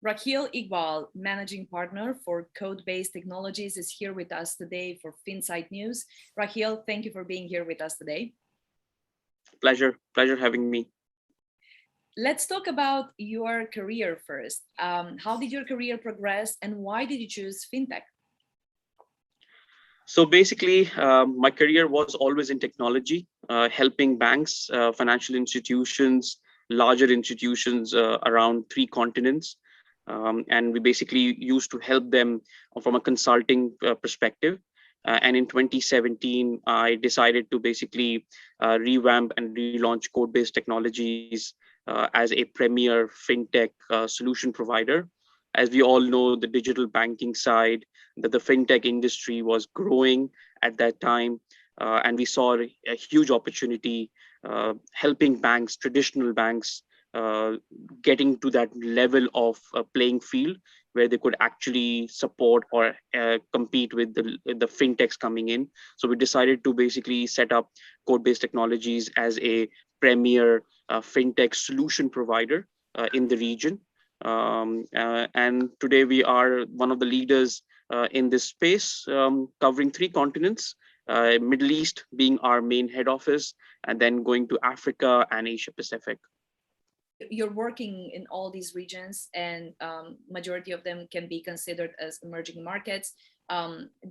Raheel Iqbal, managing partner for Codebase Technologies, is here with us today for Finsight.news. Raheel, thank you for being here with us today. Pleasure having me. Let's talk about your career first. How did your career progress and why did you choose fintech? So basically, my career was always in technology, helping banks, financial institutions, larger institutions around 3 continents. And we basically used to help them from a consulting perspective. And in 2017, I decided to basically revamp and relaunch Codebase Technologies as a premier fintech solution provider. As we all know, the digital banking side, that the fintech industry was growing at that time, and we saw a huge opportunity helping banks, traditional banks, getting to that level of playing field where they could actually support or compete with the fintechs coming in. So we decided to basically set up Codebase Technologies as a premier fintech solution provider in the region. And today we are one of the leaders in this space, covering 3 continents, Middle East being our main head office, and then going to Africa and Asia Pacific. You're working in all these regions, and majority of them can be considered as emerging markets,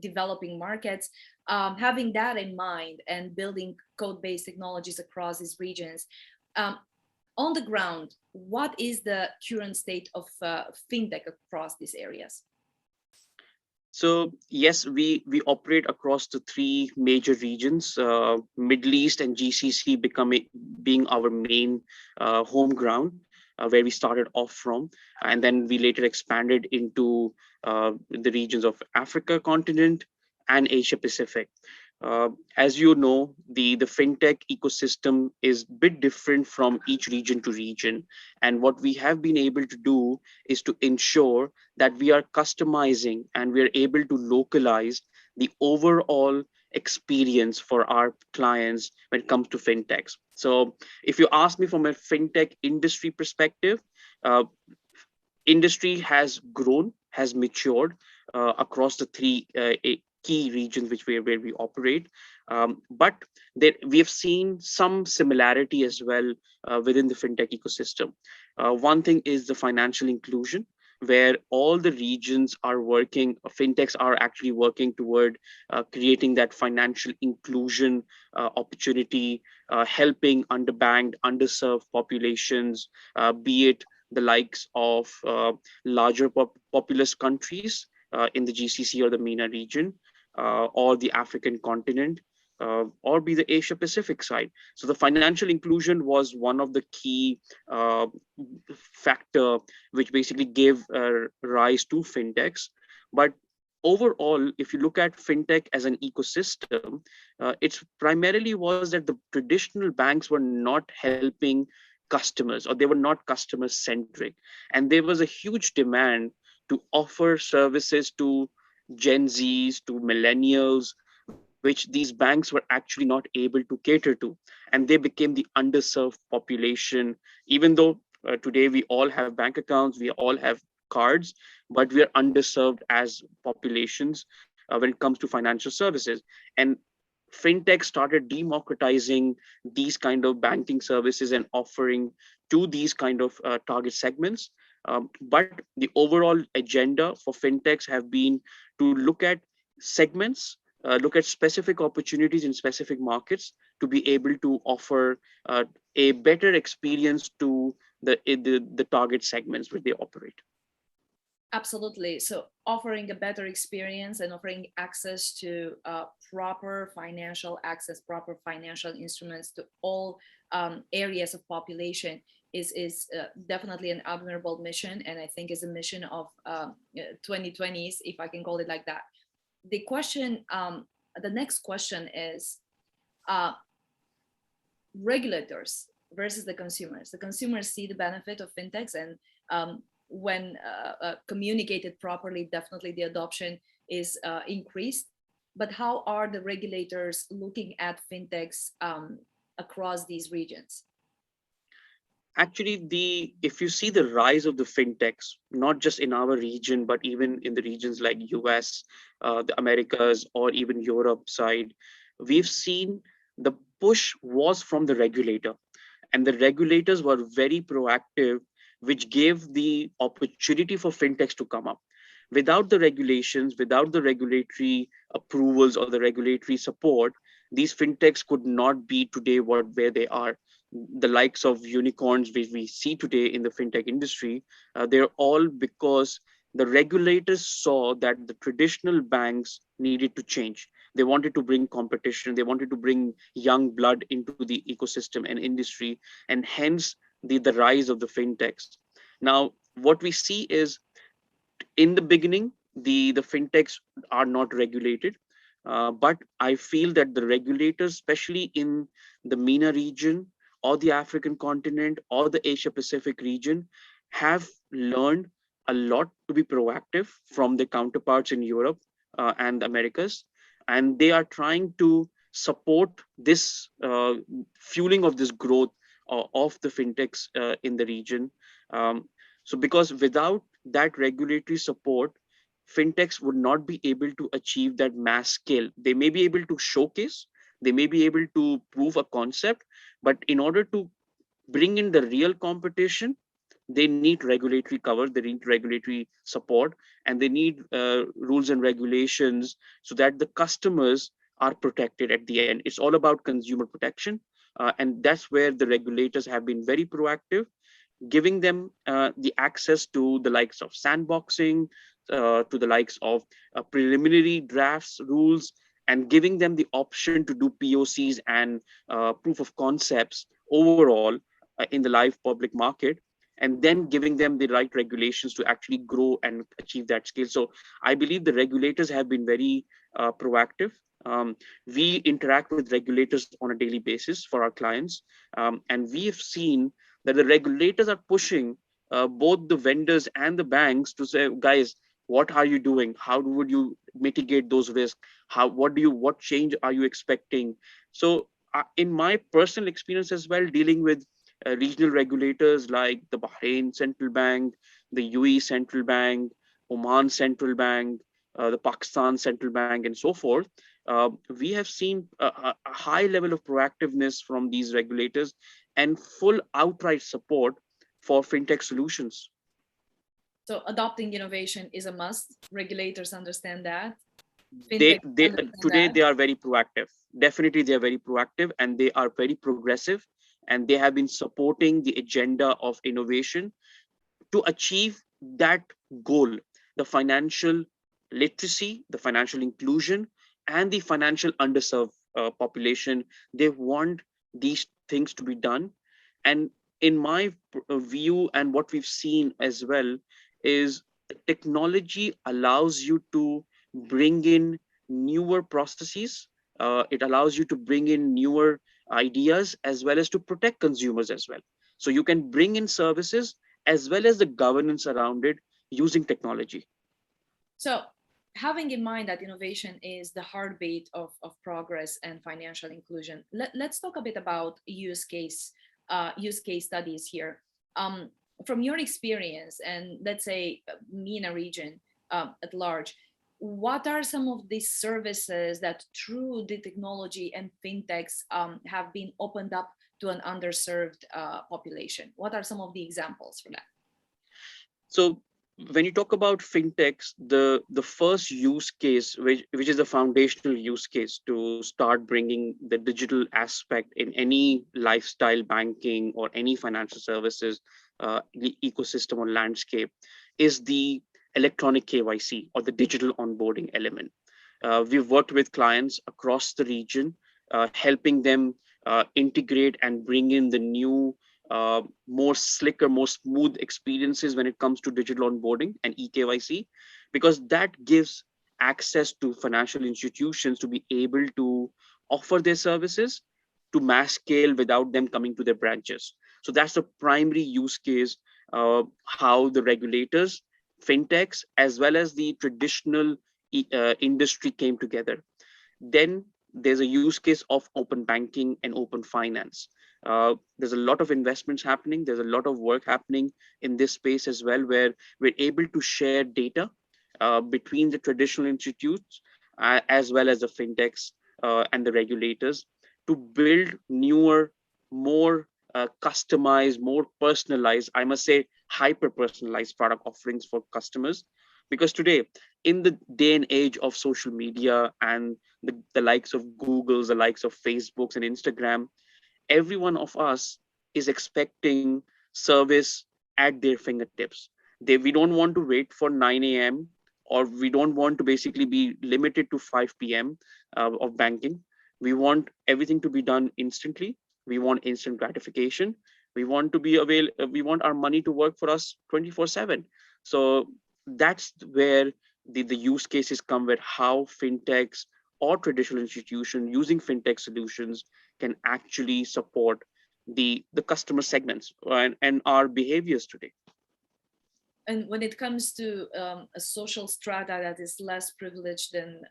developing markets. Having that in mind and building code-based technologies across these regions, on the ground, what is the current state of fintech across these areas? So yes, we operate across the 3 major regions, Middle East and GCC being our main home ground, where we started off from, and then we later expanded into the regions of Africa continent and Asia Pacific. As you know, the fintech ecosystem is a bit different from each region to region. And what we have been able to do is to ensure that we are customizing and we are able to localize the overall experience for our clients when it comes to fintechs. So if you ask me from a fintech industry perspective, industry has grown, has matured across the 3 key regions where we operate. But we have seen some similarity as well within the fintech ecosystem. One thing is the financial inclusion, where all the regions are working, fintechs are actually working toward creating that financial inclusion opportunity, helping underbanked, underserved populations, be it the likes of larger populous countries in the GCC or the MENA region, or the African continent, or be the Asia Pacific side. So the financial inclusion was one of the key factor which basically gave rise to fintechs. But overall, if you look at fintech as an ecosystem, it's primarily was that the traditional banks were not helping customers, or they were not customer centric, and there was a huge demand to offer services to Gen Zs, to millennials, which these banks were actually not able to cater to. And they became the underserved population, even though today we all have bank accounts, we all have cards, but we are underserved as populations when it comes to financial services. And fintech started democratizing these kind of banking services and offering to these kind of target segments. But the overall agenda for fintechs have been to look at segments, look at specific opportunities in specific markets to be able to offer a better experience to the target segments where they operate. Absolutely. So offering a better experience and offering access to proper financial access, proper financial instruments to all areas of population is definitely an admirable mission, and I think is a mission of 2020s, if I can call it like that. The next question is regulators versus the consumers. The consumers see the benefit of fintechs, and when communicated properly, definitely the adoption is increased. but how are the regulators looking at fintechs across these regions? Actually, the if you see the rise of the fintechs, not just in our region, but even in the regions like US, the Americas, or even Europe side, we've seen the push was from the regulator, and the regulators were very proactive, which gave the opportunity for fintechs to come up. Without the regulations, without the regulatory approvals or the regulatory support, these fintechs could not be today what where they are. The likes of unicorns which we see today in the fintech industry, they're all because the regulators saw that the traditional banks needed to change. They wanted to bring competition, they wanted to bring young blood into the ecosystem and industry, and hence the rise of the fintechs. Now, what we see is in the beginning, the fintechs are not regulated, but I feel that the regulators, especially in the MENA region or the African continent or the Asia Pacific region, have learned a lot to be proactive from their counterparts in Europe and the Americas, and they are trying to support this fueling of this growth of the fintechs in the region. Um, so, because without that regulatory support, fintechs would not be able to achieve that mass scale. They may be able to showcase, they may be able to prove a concept, but in order to bring in the real competition, they need regulatory cover, they need regulatory support, and they need rules and regulations so that the customers are protected at the end. It's all about consumer protection. And that's where the regulators have been very proactive, giving them the access to the likes of sandboxing, to the likes of preliminary drafts rules, and giving them the option to do POCs and proof of concepts overall in the live public market, and then giving them the right regulations to actually grow and achieve that scale. So I believe the regulators have been very proactive. We interact with regulators on a daily basis for our clients, and we have seen that the regulators are pushing both the vendors and the banks to say, guys, what are you doing? How would you mitigate those risks? What change are you expecting? So in my personal experience as well, dealing with regional regulators like the Bahrain Central Bank, the UAE Central Bank, Oman Central Bank, the Pakistan Central Bank, and so forth, we have seen a high level of proactiveness from these regulators and full outright support for fintech solutions. So adopting innovation is a must. Regulators understand that. They Fintech they understand today that. they are very proactive. Definitely, they are very proactive, and they are very progressive, and they have been supporting the agenda of innovation to achieve that goal: the financial literacy, the financial inclusion, and the financial underserved population. They want these things to be done. And in my view, and what we've seen as well, is technology allows you to bring in newer processes. It allows you to bring in newer ideas as well as to protect consumers as well. So you can bring in services as well as the governance around it using technology. So having in mind that innovation is the heartbeat of progress and financial inclusion, let's talk a bit about use case studies here. From your experience and let's say MENA region at large, what are some of these services that through the technology and fintechs have been opened up to an underserved population? What are some of the examples for that? So when you talk about fintechs, the first use case, which is the foundational use case to start bringing the digital aspect in any lifestyle banking or any financial services ecosystem or landscape, is the electronic KYC or the digital onboarding element. We've worked with clients across the region, helping them integrate and bring in the new, more slicker, more smooth experiences when it comes to digital onboarding and eKYC, because that gives access to financial institutions to be able to offer their services to mass scale without them coming to their branches. So that's the primary use case, how the regulators, fintechs, as well as the traditional industry came together. Then there's a use case of open banking and open finance. There's a lot of investments happening. There's a lot of work happening in this space as well, where we're able to share data between the traditional institutes as well as the fintechs and the regulators to build newer, more customized, more personalized, I must say, hyper personalized product offerings for customers. Because today, in the day and age of social media and the likes of Google's, the likes of Facebooks and Instagram, every one of us is expecting service at their fingertips. We don't want to wait for 9 a.m., or we don't want to basically be limited to 5 p.m. Of banking. We want everything to be done instantly. We want instant gratification. We want to be avail. We want our money to work for us 24/7. So that's where the use cases come, with how fintechs or traditional institutions using fintech solutions can actually support the customer segments and our behaviors today. And when it comes to a social strata that is less privileged than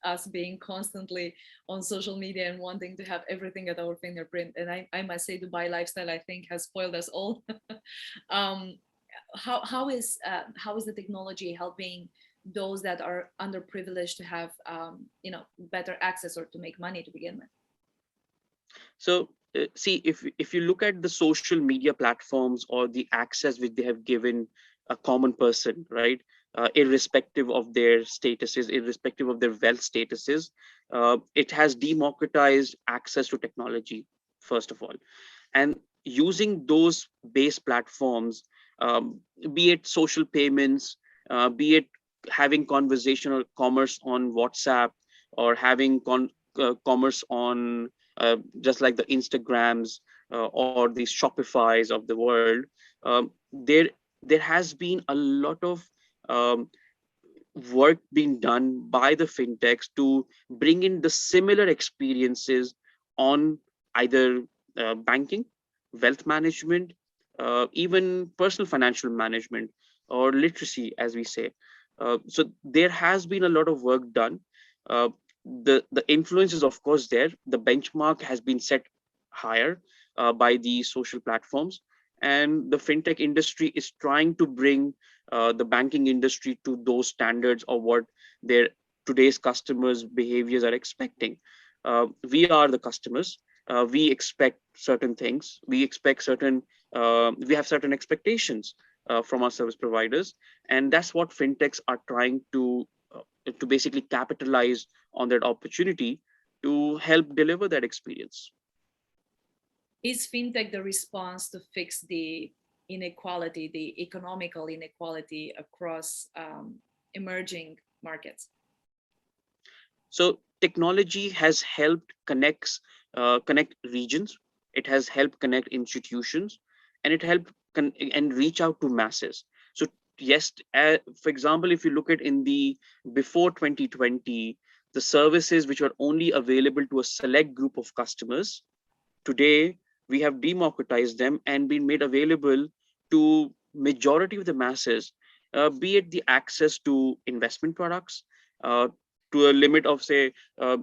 us being constantly on social media and wanting to have everything at our fingerprint, and I must say Dubai lifestyle, I think, has spoiled us all. um, how is the technology helping those that are underprivileged to have better access or to make money to begin with? So see, if you look at the social media platforms or the access which they have given a common person, right, irrespective of their statuses, irrespective of their wealth statuses, it has democratized access to technology, first of all. And using those base platforms, be it social payments, be it having conversational commerce on WhatsApp, or having commerce on just like the Instagrams or the Shopify's of the world, there has been a lot of um, work being done by the fintechs to bring in the similar experiences on either banking, wealth management, even personal financial management, or literacy, as we say. So there has been a lot of work done. Uh, the influence is of course there. The benchmark has been set higher by the social platforms, and the fintech industry is trying to bring the banking industry to those standards of what their today's customers behaviors are expecting. We are the customers. We expect certain things. We expect certain we have certain expectations from our service providers, and that's what fintechs are trying to basically capitalize on that opportunity to help deliver that experience. Is fintech the response to fix the inequality, the economical inequality across emerging markets? So technology has helped connect regions. It has helped connect institutions, and it helped and reach out to masses. So yes, for example, if you look at in the before 2020, the services which were only available to a select group of customers, today we have democratized them and been made available to majority of the masses, be it the access to investment products, uh, to a limit of say,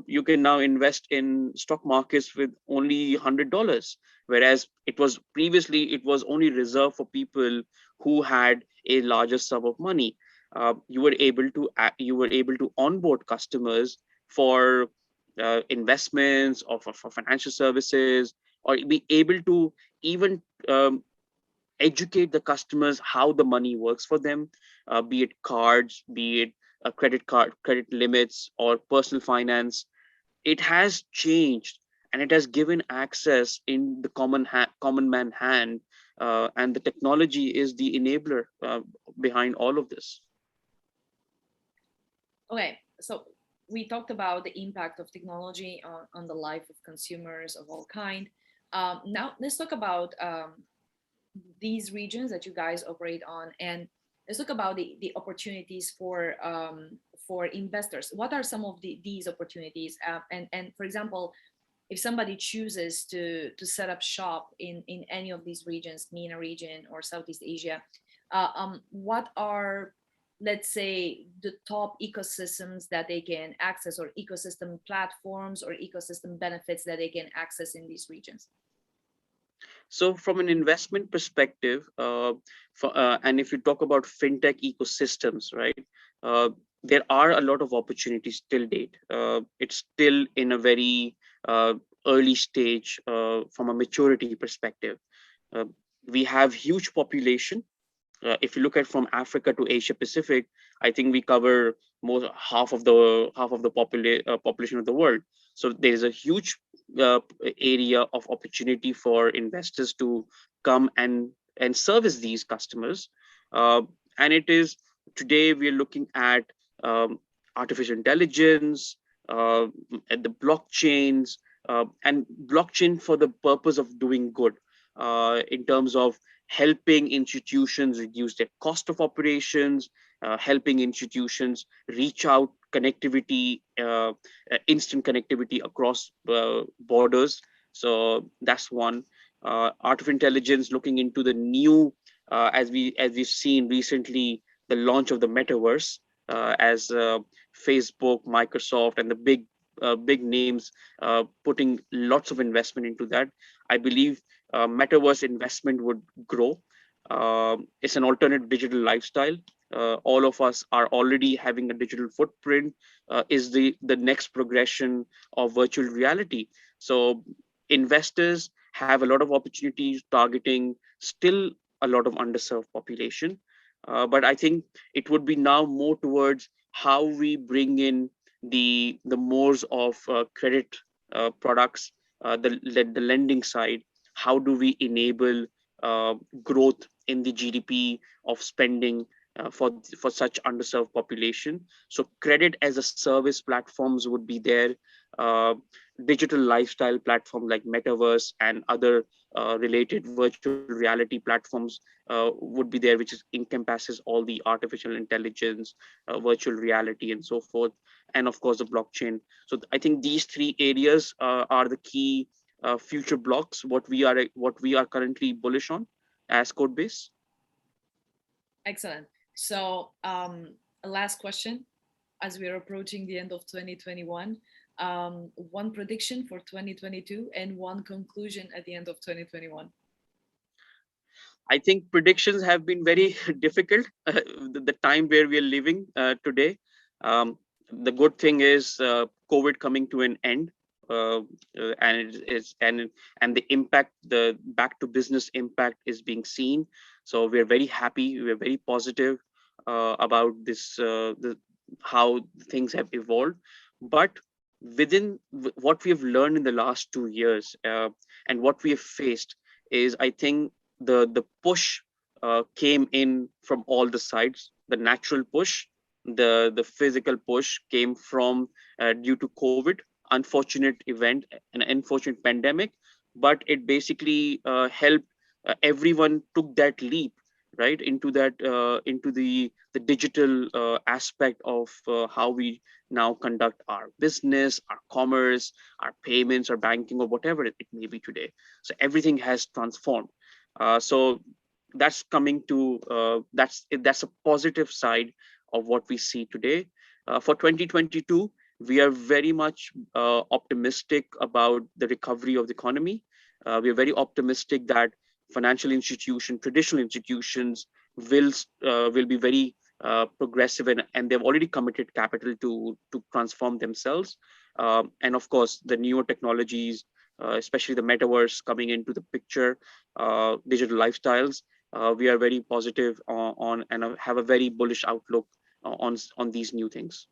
you can now invest in stock markets with only $100, whereas it was only reserved for people who had a larger sum of money. You were able to onboard customers for investments, or for financial services, or be able to even educate the customers how the money works for them, be it cards, be it a credit limits, or personal finance. It has changed, and it has given access in the common man hand, and the technology is the enabler behind all of this. Okay, so we talked about the impact of technology on the life of consumers of all kind. Now let's talk about these regions that you guys operate on, and let's talk about the opportunities for investors. What are some of these opportunities? And for example, if somebody chooses to set up shop in any of these regions, MENA region or Southeast Asia, what are let's say, the top ecosystems that they can access, or ecosystem platforms or ecosystem benefits that they can access in these regions? So from an investment perspective, and if you talk about fintech ecosystems, right, uh, there are a lot of opportunities till date. It's still in a very early stage from a maturity perspective. Uh, we have huge population. If you look at from Africa to Asia Pacific, I think we cover most half of the population of the world. So there is a huge uh, area of opportunity for investors to come and service these customers. Uh, and it is today we are looking at artificial intelligence, at the blockchains, and blockchain for the purpose of doing good in terms of helping institutions reduce their cost of operations, helping institutions reach out connectivity, instant connectivity across borders. So that's one. Artificial intelligence looking into the new, as we've seen recently, the launch of the metaverse, as Facebook, Microsoft, and the big names putting lots of investment into that. I believe metaverse investment would grow. It's an alternate digital lifestyle. All of us are already having a digital footprint. Is the next progression of virtual reality. So investors have a lot of opportunities targeting still a lot of underserved population. But I think it would be now more towards how we bring in the mores of credit products, the lending side. How do we enable growth in the GDP of spending for such underserved population? So credit as a service platforms would be there. Uh, Digital lifestyle platform like metaverse and other related virtual reality platforms would be there, which encompasses all the artificial intelligence, virtual reality, and so forth, and of course the blockchain. So I think these three areas are the key future blocks. What we are currently bullish on as Codebase. Excellent. So, a last question as we are approaching the end of 2021. One prediction for 2022 and one conclusion at the end of 2021. I think predictions have been very difficult. The time where we are living today. Um, the good thing is COVID coming to an end, and it is and the impact, the back to business impact is being seen. So we are very happy. We are very positive about this. How things have evolved, but within what we have learned in the last 2 years, and what we have faced is, I think, the push came in from all the sides. The natural push, the physical push came from due to COVID, unfortunate event, an unfortunate pandemic, but it basically helped everyone took that leap right into the digital aspect of how we now conduct our business, our commerce, our payments, our banking, or whatever it may be today. So everything has transformed. So that's coming to that's a positive side of what we see today. For 2022, we are very much optimistic about the recovery of the economy. We are very optimistic that financial institutions, traditional institutions, will be very progressive, and they've already committed capital to transform themselves. And of course, the newer technologies, especially the metaverse coming into the picture, digital lifestyles. We are very positive on and have a very bullish outlook on these new things.